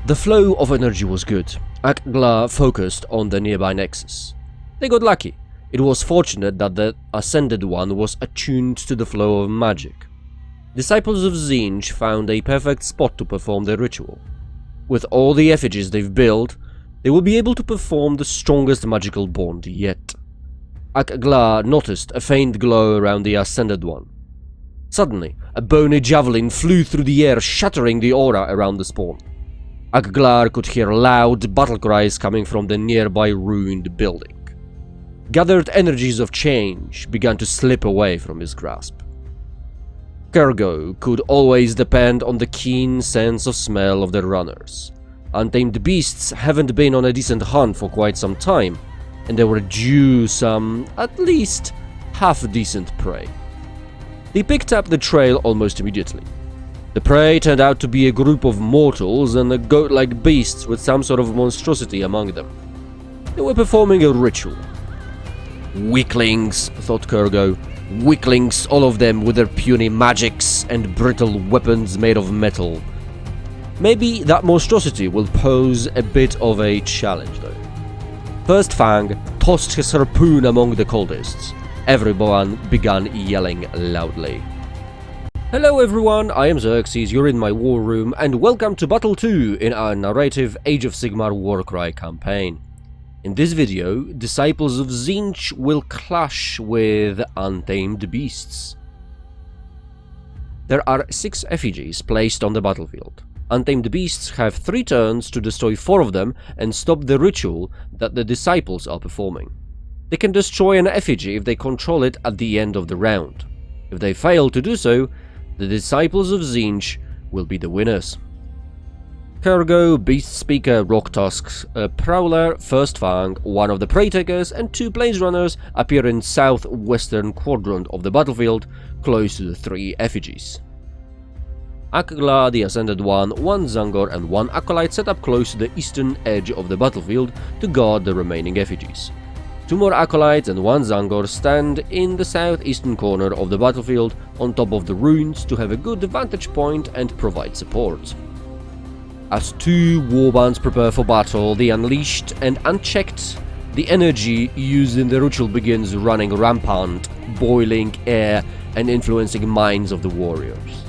The flow of energy was good. Akgla focused on the nearby nexus. They got lucky. It was fortunate that the Ascended One was attuned to the flow of magic. Disciples of Tzeentch found a perfect spot to perform their ritual. With all the effigies they've built, they will be able to perform the strongest magical bond yet. Akgla noticed a faint glow around the Ascended One. Suddenly, a bony javelin flew through the air, shattering the aura around the spawn. Akgla could hear loud battle cries coming from the nearby ruined building. Gathered energies of change began to slip away from his grasp. Kergo could always depend on the keen sense of smell of their runners. Untamed Beasts haven't been on a decent hunt for quite some time, and they were due some, at least, half-decent prey. They picked up the trail almost immediately. The prey turned out to be a group of mortals and goat-like beasts with some sort of monstrosity among them. They were performing a ritual. Weaklings, thought Kergo. Weaklings, all of them with their puny magics and brittle weapons made of metal. Maybe that monstrosity will pose a bit of a challenge though. First Fang tossed his harpoon among the cultists. Everyone began yelling loudly. Hello everyone, I am Xerxes, you're in my war room, and welcome to Battle 2 in our narrative Age of Sigmar Warcry campaign. In this video, Disciples of Tzeentch will clash with Untamed Beasts. There are 6 effigies placed on the battlefield. Untamed Beasts have 3 turns to destroy 4 of them and stop the ritual that the Disciples are performing. They can destroy an effigy if they control it at the end of the round. If they fail to do so, the Disciples of Tzeentch will be the winners. Kergo, Beast Speaker, Rock Tusks, Prowler, First Fang, one of the Prey Takers, and 2 Plains Runners appear in southwestern quadrant of the battlefield, close to the 3 effigies. Akgla, the Ascended One, 1 Zangor, and 1 Acolyte set up close to the eastern edge of the battlefield to guard the remaining effigies. 2 more Acolytes and 1 Zangor stand in the southeastern corner of the battlefield on top of the ruins to have a good vantage point and provide support. As 2 warbands prepare for battle, the unleashed and unchecked, the energy used in the ritual begins running rampant, boiling air and influencing minds of the warriors.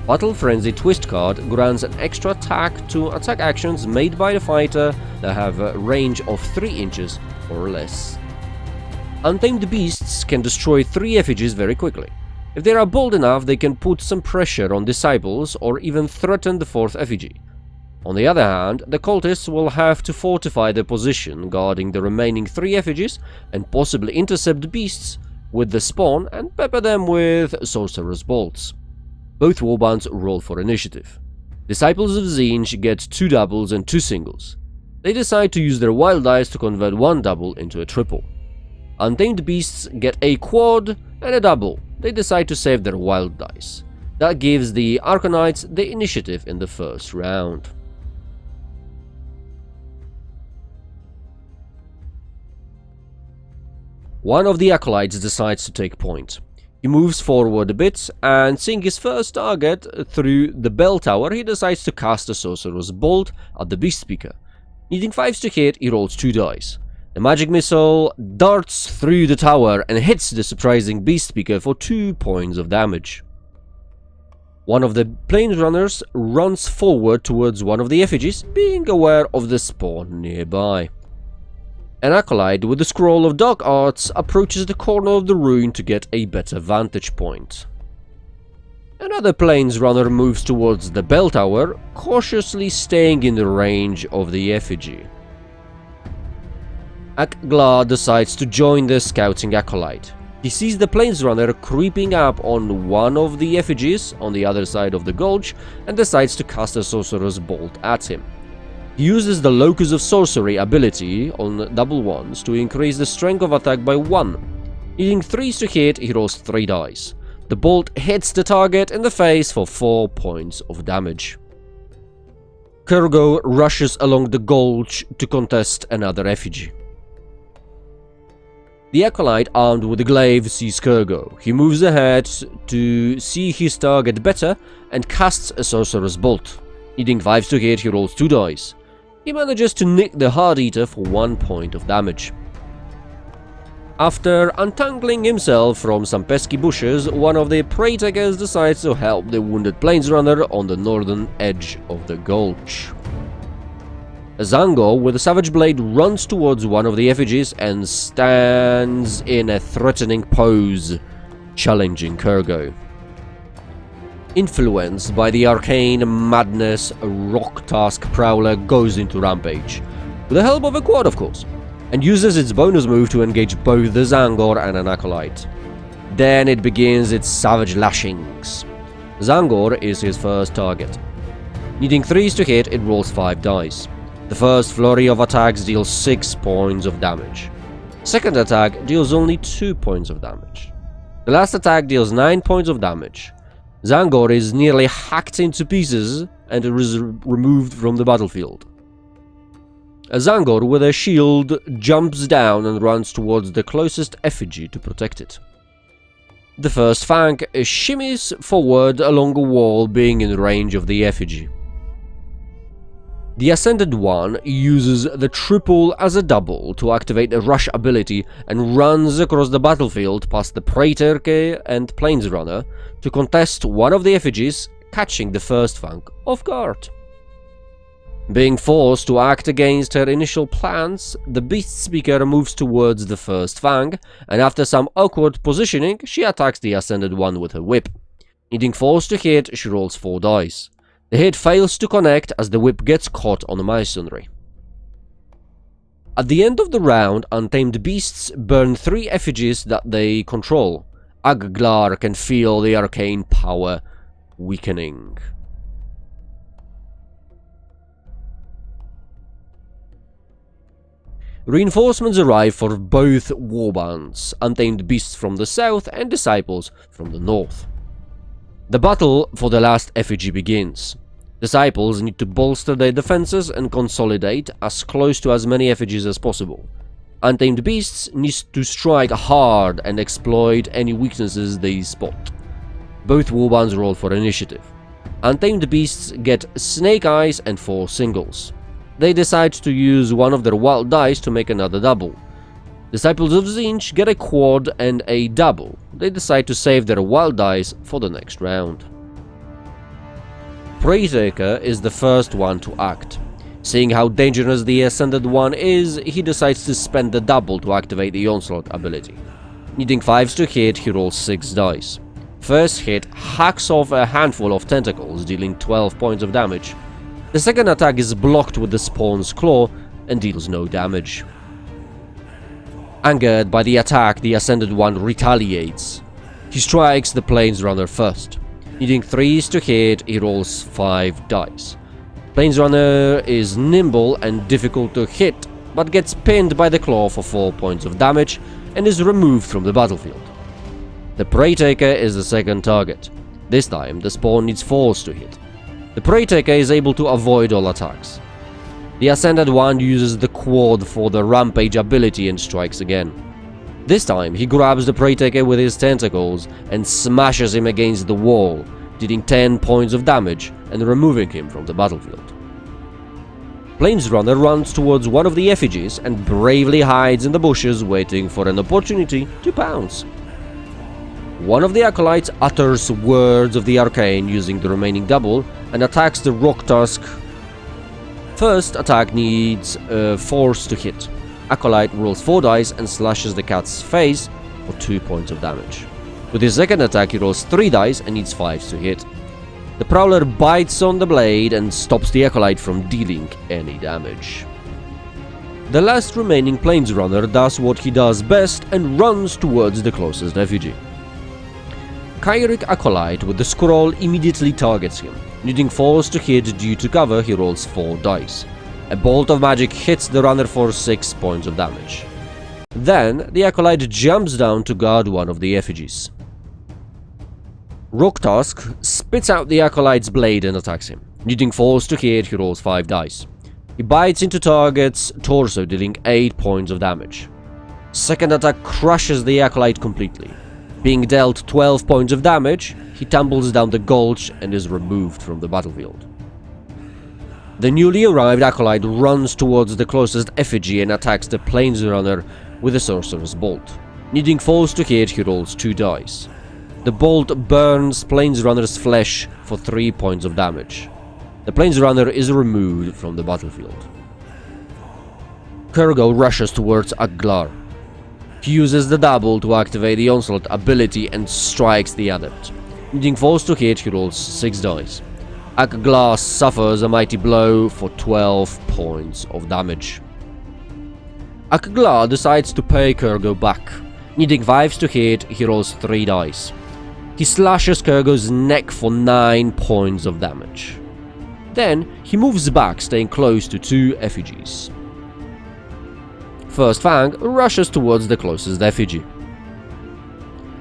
Battle Frenzy Twist card grants an extra attack to attack actions made by the fighter that have a range of 3 inches or less. Untamed Beasts can destroy 3 effigies very quickly. If they are bold enough, they can put some pressure on Disciples or even threaten the 4th effigy. On the other hand, the cultists will have to fortify their position guarding the remaining 3 effigies and possibly intercept beasts with the spawn and pepper them with sorcerer's bolts. Both warbands roll for initiative. Disciples of Tzeentch get 2 doubles and 2 singles. They decide to use their wild dice to convert 1 double into a triple. Untamed Beasts get a quad and a double. They decide to save their wild dice. That gives the arcanites the initiative in the first round. One of the acolytes decides to take point. He moves forward a bit, and seeing his first target through the bell tower, he decides to cast a sorcerer's bolt at the Beast Speaker. Needing 5s to hit, he rolls 2 dice. The magic missile darts through the tower and hits the surprising Beast Speaker for 2 points of damage. One of the Plains Runners runs forward towards one of the effigies, being aware of the spawn nearby. An acolyte with the scroll of dark arts approaches the corner of the ruin to get a better vantage point. Another Plains Runner moves towards the bell tower, cautiously staying in the range of the effigy. Akgla decides to join the scouting acolyte. He sees the Plains Runner creeping up on one of the effigies on the other side of the gulch and decides to cast a sorcerer's bolt at him. He uses the Locus of Sorcery ability on double ones to increase the strength of attack by 1. Needing 3s to hit, he rolls 3 dice. The bolt hits the target in the face for 4 points of damage. Kergo rushes along the gulch to contest another effigy. The acolyte armed with a glaive sees Kergo. He moves ahead to see his target better and casts a sorcerer's bolt. Needing 5s to hit, he rolls 2 dice. He manages to nick the Heart Eater for 1 point of damage. After untangling himself from some pesky bushes, one of the Prey Takers decides to help the wounded Planesrunner on the northern edge of the gulch. Zangor with a Savage Blade runs towards one of the effigies and stands in a threatening pose, challenging Kurgo. Influenced by the arcane madness, Rocktusk Prowler goes into Rampage, with the help of a quad of course, and uses its bonus move to engage both the Zangor and an Acolyte. Then it begins its savage lashings. Zangor is his first target. Needing 3s to hit, it rolls 5 dice. The first flurry of attacks deals 6 points of damage. Second attack deals only 2 points of damage. The last attack deals 9 points of damage. Zangor is nearly hacked into pieces and is removed from the battlefield. Zangor with a shield jumps down and runs towards the closest effigy to protect it. The first Fang shimmies forward along a wall, being in range of the effigy. The Ascended One uses the triple as a double to activate the Rush ability and runs across the battlefield past the Prey Taker and Planesrunner to contest one of the effigies, catching the first Fang off guard. Being forced to act against her initial plans, the Beast Speaker moves towards the first Fang, and after some awkward positioning, she attacks the Ascended One with her whip. Needing 4s to hit, she rolls 4 dice. The hit fails to connect as the whip gets caught on the masonry. At the end of the round, Untamed Beasts burn 3 effigies that they control. Aglar can feel the arcane power weakening. Reinforcements arrive for both warbands, Untamed Beasts from the south and Disciples from the north. The battle for the last effigy begins. Disciples need to bolster their defenses and consolidate as close to as many effigies as possible. Untamed Beasts need to strike hard and exploit any weaknesses they spot. Both warbands roll for initiative. Untamed Beasts get Snake Eyes and 4 singles. They decide to use one of their wild dice to make another double. Disciples of Tzeentch get a quad and a double. They decide to save their wild dice for the next round. Prey Taker is the first one to act. Seeing how dangerous the Ascended One is, he decides to spend the double to activate the Onslaught ability. Needing 5s to hit, he rolls 6 dice. First hit hacks off a handful of tentacles, dealing 12 points of damage. The second attack is blocked with the Spawn's Claw and deals no damage. Angered by the attack, the Ascended One retaliates. He strikes the Planesrunner first. Needing 3s to hit, he rolls 5 dice. Planesrunner is nimble and difficult to hit, but gets pinned by the claw for 4 points of damage and is removed from the battlefield. The Prey Taker is the second target. This time, the Spawn needs 4s to hit. The Prey Taker is able to avoid all attacks. The Ascended One uses the quad for the Rampage ability and strikes again. This time, he grabs the Prey Taker with his tentacles and smashes him against the wall, dealing 10 points of damage and removing him from the battlefield. Planesrunner runs towards one of the effigies and bravely hides in the bushes, waiting for an opportunity to pounce. One of the Acolytes utters words of the arcane using the remaining double and attacks the Rocktusk. First attack needs 4s to hit. Acolyte rolls 4 dice and slashes the cat's face for 2 points of damage. With his second attack, he rolls 3 dice and needs 5s to hit. The Prowler bites on the blade and stops the Acolyte from dealing any damage. The last remaining Planesrunner does what he does best and runs towards the closest effigy. Kyric Acolyte with the scroll immediately targets him. Needing 4s to hit due to cover, he rolls 4 dice. A bolt of magic hits the runner for 6 points of damage. Then, the Acolyte jumps down to guard one of the effigies. Rocktusk spits out the Acolyte's blade and attacks him. Needing 4s to hit, he rolls 5 dice. He bites into target's torso, dealing 8 points of damage. Second attack crushes the Acolyte completely. Being dealt 12 points of damage, he tumbles down the gulch and is removed from the battlefield. The newly arrived acolyte runs towards the closest effigy and attacks the planesrunner with a sorcerer's bolt. Needing force to hit, he rolls 2 dice. The bolt burns planesrunner's flesh for 3 points of damage. The planesrunner is removed from the battlefield. Kurgo rushes towards Aglar. He uses the double to activate the Onslaught ability and strikes the adept. Needing force to hit, he rolls 6 dice. Aglar suffers a mighty blow for 12 points of damage. Aglar decides to pay Kurgo back. Needing 5s to hit, he rolls 3 dice. He slashes Kurgo's neck for 9 points of damage. Then he moves back, staying close to 2 effigies. First Fang rushes towards the closest effigy.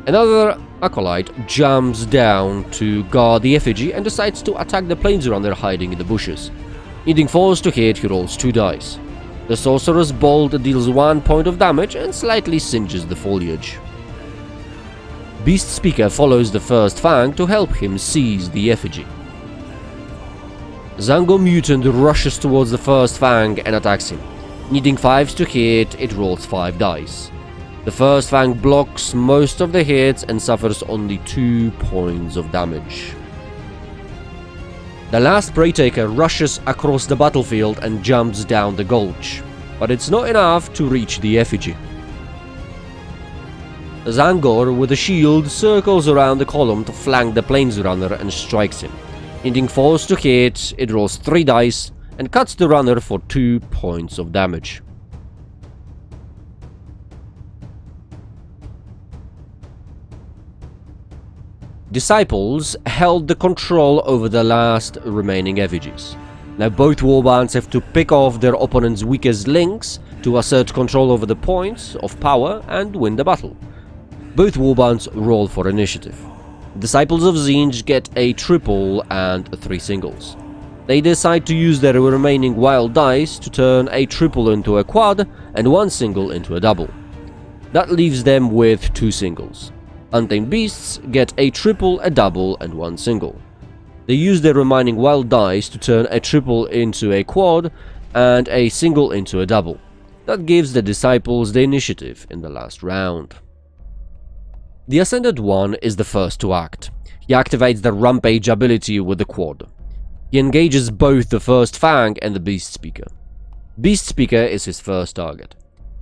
Another acolyte jumps down to guard the effigy and decides to attack the planesrunner hiding in the bushes. Needing force to hit, he rolls 2 dice. The sorcerer's bolt deals 1 point of damage and slightly singes the foliage. Beast Speaker follows the first Fang to help him seize the effigy. Zango Mutant rushes towards the first Fang and attacks him. Needing 5s to hit, it rolls 5 dice. The first Fang blocks most of the hits and suffers only 2 points of damage. The last Prey Taker rushes across the battlefield and jumps down the gulch, but it's not enough to reach the effigy. Zangor with a shield circles around the column to flank the planesrunner and strikes him. Needing force to hit, it rolls 3 dice and cuts the runner for 2 points of damage. Disciples held the control over the last remaining effigies. Now both warbands have to pick off their opponent's weakest links to assert control over the points of power and win the battle. Both warbands roll for initiative. Disciples of Tzeentch get a triple and 3 singles. They decide to use their remaining wild dice to turn a triple into a quad and 1 single into a double. That leaves them with 2 singles. Untamed Beasts get a triple, a double, and 1 single. They use their remaining wild dice to turn a triple into a quad and a single into a double. That gives the Disciples the initiative in the last round. The Ascended One is the first to act. He activates the Rampage ability with the quad. He engages both the first Fang and the Beast Speaker. Beast Speaker is his first target.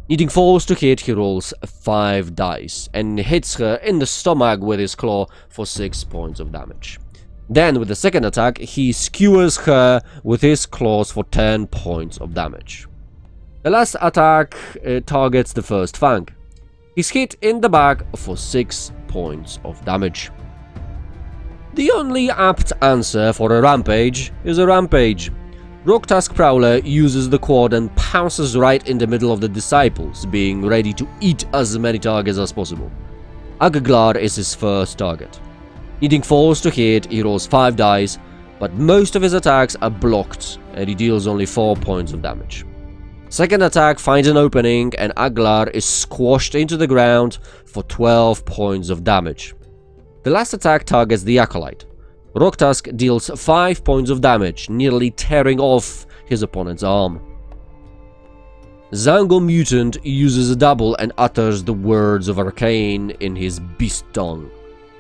Needing force to hit, he rolls 5 dice and hits her in the stomach with his claw for 6 points of damage. Then, with the second attack, he skewers her with his claws for 10 points of damage. The last attack targets the first Fang. He's hit in the back for 6 points of damage. The only apt answer for a rampage is a rampage. Rocktusk Prowler uses the quad and pounces right in the middle of the Disciples, being ready to eat as many targets as possible. Agaglar is his first target. Needing force to hit, he rolls 5 dice, but most of his attacks are blocked and he deals only 4 points of damage. Second attack finds an opening and Aglar is squashed into the ground for 12 points of damage. The last attack targets the Acolyte. Rocktusk deals 5 points of damage, nearly tearing off his opponent's arm. Zango Mutant uses a double and utters the words of Arcane in his beast tongue.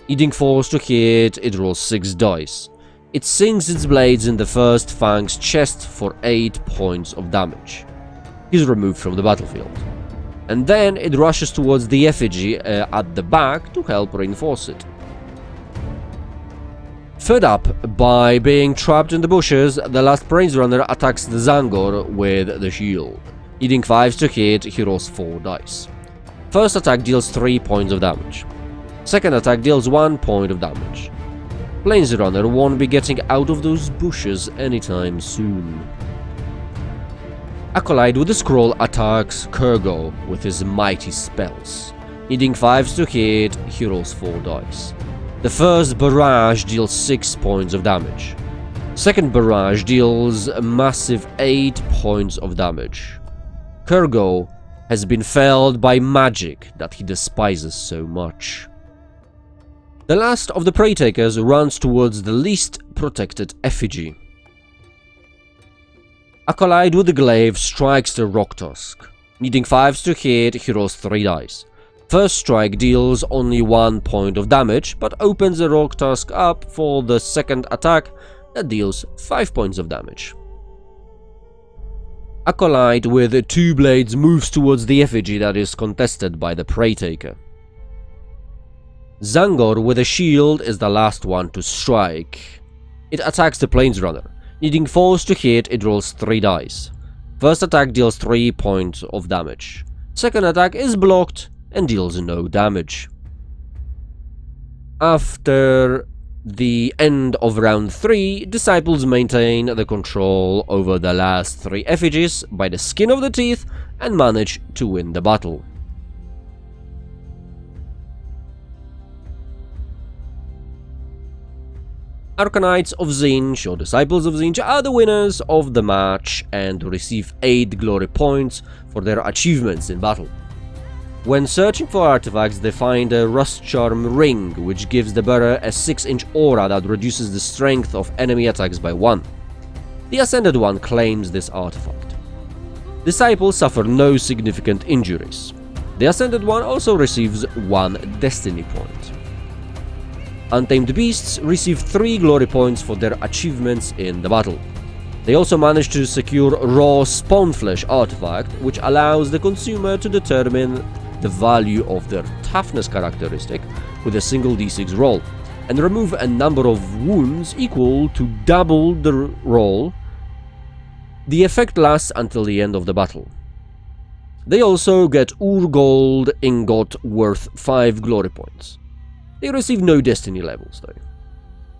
Needing force to hit, it rolls 6 dice. It sinks its blades in the first Fang's chest for 8 points of damage. He's removed from the battlefield. And then it rushes towards the effigy at the back to help reinforce it. Fed up by being trapped in the bushes, the last Planesrunner attacks the Zangor with the shield. Needing 5s to hit, he rolls 4 dice. First attack deals 3 points of damage. Second attack deals 1 point of damage. Planesrunner won't be getting out of those bushes anytime soon. Acolyte with a scroll attacks Kurgo with his mighty spells. Needing 5s to hit, he rolls 4 dice. The first barrage deals 6 points of damage. Second barrage deals a massive 8 points of damage. Kurgo has been felled by magic that he despises so much. The last of the Prey Takers runs towards the least protected effigy. Acolyte with the glaive strikes the rock tusk. Needing 5s to hit, he rolls 3 dice. First strike deals only 1 point of damage, but opens the rock tusk up for the second attack that deals 5 points of damage. Acolyte with 2 blades moves towards the effigy that is contested by the Prey Taker. Zangor with a shield is the last one to strike. It attacks the Planesrunner. Needing 4s to hit, it rolls 3 dice. First attack deals 3 points of damage. Second attack is blocked and deals no damage. After the end of round 3, Disciples maintain the control over the last 3 effigies by the skin of the teeth and manage to win the battle. Arcanites of Tzeentch, or Disciples of Tzeentch, are the winners of the match and receive 8 glory points for their achievements in battle. When searching for artifacts, they find a Rust Charm ring, which gives the bearer a 6-inch aura that reduces the strength of enemy attacks by 1. The Ascended One claims this artifact. Disciples suffer no significant injuries. The Ascended One also receives 1 destiny point. Untamed Beasts receive 3 glory points for their achievements in the battle. They also manage to secure Raw Spawn Flesh artifact, which allows the consumer to determine the value of their toughness characteristic with a single d6 roll, and remove a number of wounds equal to double the roll. The effect lasts until the end of the battle. They also get Ur-Gold Ingot worth 5 glory points. They receive no destiny levels though.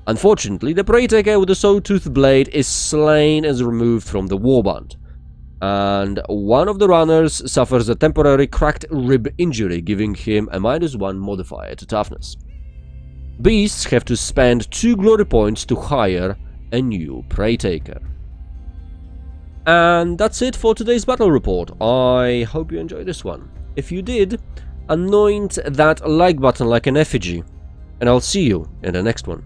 Unfortunately, the Prey Taker with the Sawtooth Blade is slain and removed from the warband, and one of the runners suffers a temporary cracked rib injury, giving him a -1 modifier to toughness. Beasts have to spend 2 glory points to hire a new Prey Taker. And that's it for today's battle report. I hope you enjoyed this one. If you did, anoint that like button like an effigy, and I'll see you in the next one.